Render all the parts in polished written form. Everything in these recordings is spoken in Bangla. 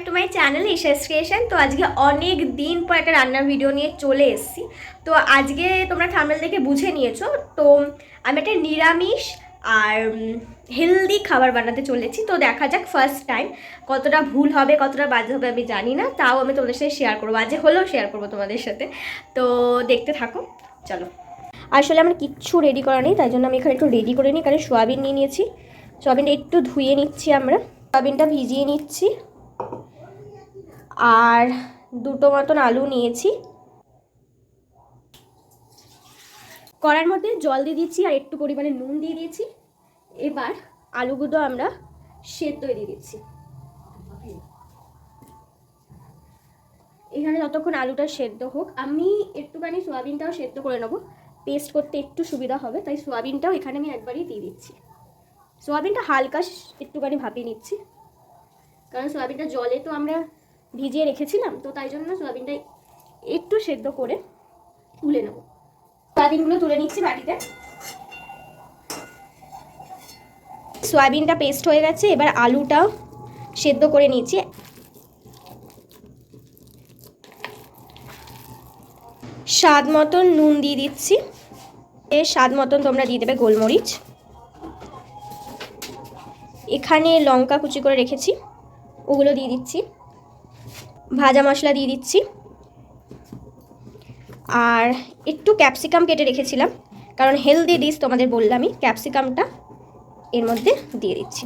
To my channel ঈশাস creation. তো আজকে অনেক দিন পর একটা রান্নার ভিডিও নিয়ে চলে এসেছি। তো আজকে তোমরা থাম্বনেল দেখে বুঝে নিয়েছো, তো আমি একটা নিরামিষ আর হেলদি খাবার বানাতে চলেছি। তো দেখা যাক ফার্স্ট টাইম কতটা ভুল হবে কতটা বাজে হবে আমি জানি না, তাও আমি তোমাদের সাথে শেয়ার করবো, বাজে হলেও শেয়ার করবো তোমাদের সাথে। তো দেখতে থাকো, চলো। আসলে আমার কিচ্ছু রেডি করা নেই, তাই জন্য আমি এখানে একটু রেডি করে নিই। কারণ সোয়াবিন নিয়ে নিয়েছি, সোয়াবিনটা একটু ধুয়ে নিচ্ছি, আমরা সোয়াবিনটা ভিজিয়ে নিচ্ছি। আর দুটো মতন আলু নিয়েছি, কড়ার মধ্যে জল দিয়ে দিচ্ছি আর একটু পরিমাণে নুন দিয়ে দিয়েছি। এবার আলুগুলো আমরা সেদ্ধ দিয়ে দিচ্ছি। এখানে যতক্ষণ আলুটা সেদ্ধ হোক, আমি একটুখানি সোয়াবিনটাও সেদ্ধ করে নেবো, পেস্ট করতে একটু সুবিধা হবে, তাই সোয়াবিনটাও এখানে আমি একবারই দিয়ে দিচ্ছি। সোয়াবিনটা হালকা একটুখানি ভাপিয়ে নিচ্ছি, কারণ সোয়াবিনটা জলে তো আমরা ভিজিয়ে রেখেছিলাম, তো তাই জন্য সোয়াবিনটা একটু সেদ্ধ করে তুলে নেব। সোয়াবিনগুলো তুলে নিচ্ছি বাটিতে। সোয়াবিনটা পেস্ট হয়ে গেছে, এবার আলুটাও সেদ্ধ করে নিচ্ছি। স্বাদ মতন নুন দিয়ে দিচ্ছি, এর স্বাদ মতন তোমরা দিয়ে দেবে গোলমরিচ। এখানে লঙ্কা কুচি করে রেখেছি, ওগুলো দিয়ে দিচ্ছি। ভাজা মশলা দিয়ে দিচ্ছি, আর একটু ক্যাপসিকাম কেটে রেখেছিলাম, কারণ হেলদি ডিশ তোমাদের বললামই, ক্যাপসিকামটা এর মধ্যে দিয়ে দিচ্ছি।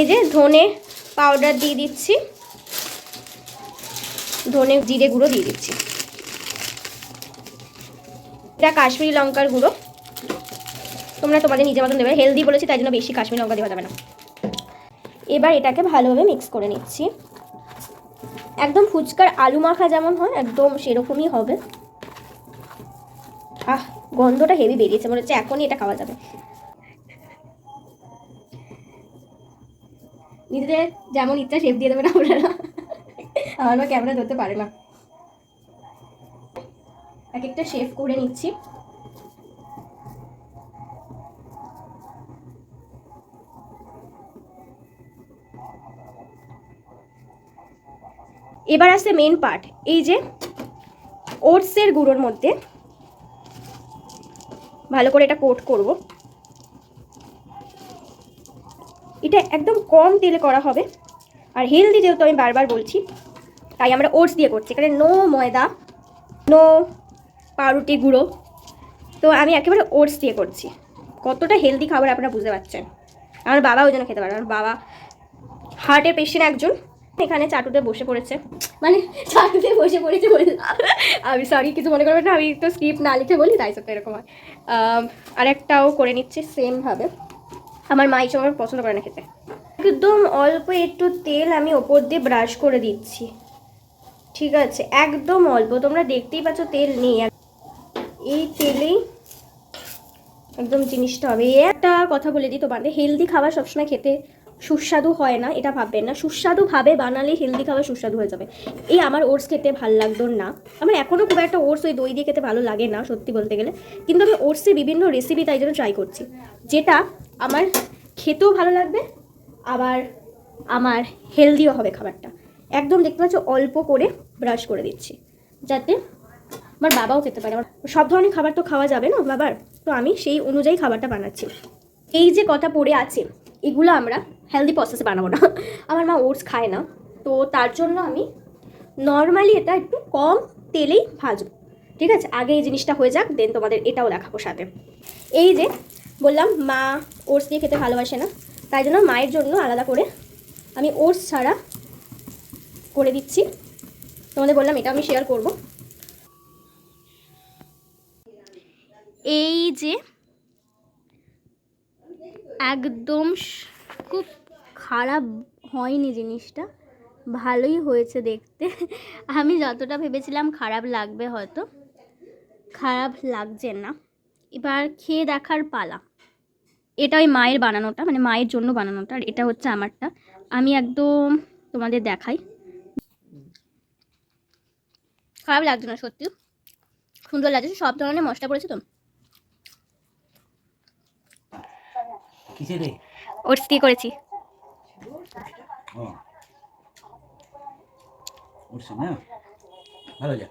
এই যে ধনে পাউডার দিয়ে দিচ্ছি, ধনে জিরে গুঁড়ো দিয়ে দিচ্ছি। এটা কাশ্মীরি লঙ্কার গুঁড়ো, তোমরা তোমাদের নিজের মতন দেবে, হেলদি বলেছি তাই জন্য বেশি কাশ্মীরি লঙ্কা দেওয়া যাবে না। এবার এটাকে ভালোভাবে মিক্স করে নিচ্ছি, একদম ফুচকার আলু মাখা যেমন হয় একদম সেরকমই হবে। গন্ধটা হেভি বেরিয়েছে, মনে হচ্ছে এখনই এটা খাওয়া যাবে। নিজেদের যেমন ইচ্ছা শেপ দিয়ে দেবে না আপনারা, আমার মা ক্যামেরা ধরতে পারে না। এক একটা শেপ করে নিচ্ছি। এবার আসছে মেন পার্ট, এই যে ওটসের গুঁড়োর মধ্যে ভালো করে এটা কোট করব। এটা একদম কম তেলে করা হবে, আর হেলদি যেহেতু আমি বারবার বলছি, তাই আমরা ওটস দিয়ে করছি। এখানে নো ময়দা, নো পাউরুটি গুঁড়ো, তো আমি একেবারে ওটস দিয়ে করছি। কতটা হেলদি খাবার আপনারা বুঝতে পারছেন। আমার বাবা ওই জন্য খেতে পারে, আমার বাবা হার্টের পেশেন্ট একজন। এখানে চাটুতে বসে পড়েছে, মানে চাটুতে বসে পড়েছে বলে আমি সরি কিছু মনে করবেন না, আমি তো স্ক্রিপ্ট না লিখে বলি তাই সব এরকম হয়। আরেকটাও করে নিচ্ছি সেমভাবে। আমার মা এইসব আমার পছন্দ করে না খেতে। একদম অল্প একটু তেল আমি ওপর দিয়ে ব্রাশ করে দিচ্ছি, ঠিক আছে, একদম অল্প, তোমরা দেখতেই পাচ্ছ তেল নেই, এই তেলেই একদম জিনিসটা হবে। একটা কথা বলে দিই তোমাদের, হেলদি খাবার সবসময় খেতে সুস্বাদু হয় না, এটা ভাববেন না। সুস্বাদুভাবে বানালে হেলদি খাবার সুস্বাদু হয়ে যাবে। এই আমার ওটস খেতে ভালো লাগতো না, আমার এখনও খুব একটা ওটস ওই দই দিয়ে খেতে ভালো লাগে না সত্যি বলতে গেলে, কিন্তু আমি ওটসের বিভিন্ন রেসিপি তাই জন্য ট্রাই করছি, যেটা আমার খেতেও ভালো লাগবে, আবার আমার হেলদিও হবে খাবারটা। একদম দেখতে পাচ্ছ অল্প করে ব্রাশ করে দিচ্ছি, যাতে আমার বাবাও খেতে পারে। আমার সব ধরনের খাবার তো খাওয়া যাবে না বাবার, তো আমি সেই অনুযায়ী খাবারটা বানাচ্ছি। এই যে কথা পড়ে আছে, এগুলো আমরা হেলদি প্রসেসে বানাবো না, আমার মা ওটস খায় না, তো তার জন্য আমি নর্মালি এটা একটু কম তেলেই ভাজবো, ঠিক আছে। আগে এই জিনিসটা হয়ে যাক, দেন তোমাদের এটাও দেখাবো সাথে। এই যে বললাম মা ওটস দিয়ে খেতে ভালোবাসে না, তাই জন্য মায়ের জন্য আলাদা করে আমি ওটস ছাড়া করে দিচ্ছি। তোমাদের বললাম এটা আমি শেয়ার করব। এই যে একদম খুব খারাপ হয়নি জিনিসটা, ভালোই হয়েছে দেখতে। আমি যতটা ভেবেছিলাম খারাপ লাগবে, হয়তো খারাপ লাগছে না। এবার খেয়ে দেখার পালা। এটা ওই মায়ের বানানোটা, মানে মায়ের জন্য বানানোটা, আর এটা হচ্ছে আমারটা। আমি একদম তোমাদের দেখাই, খারাপ লাগছে না, সত্যি সুন্দর লাগছে। সব ধরনের মশলা পড়েছে তো, ওটস দিয়ে করেছি। উঠছে না ভালো যা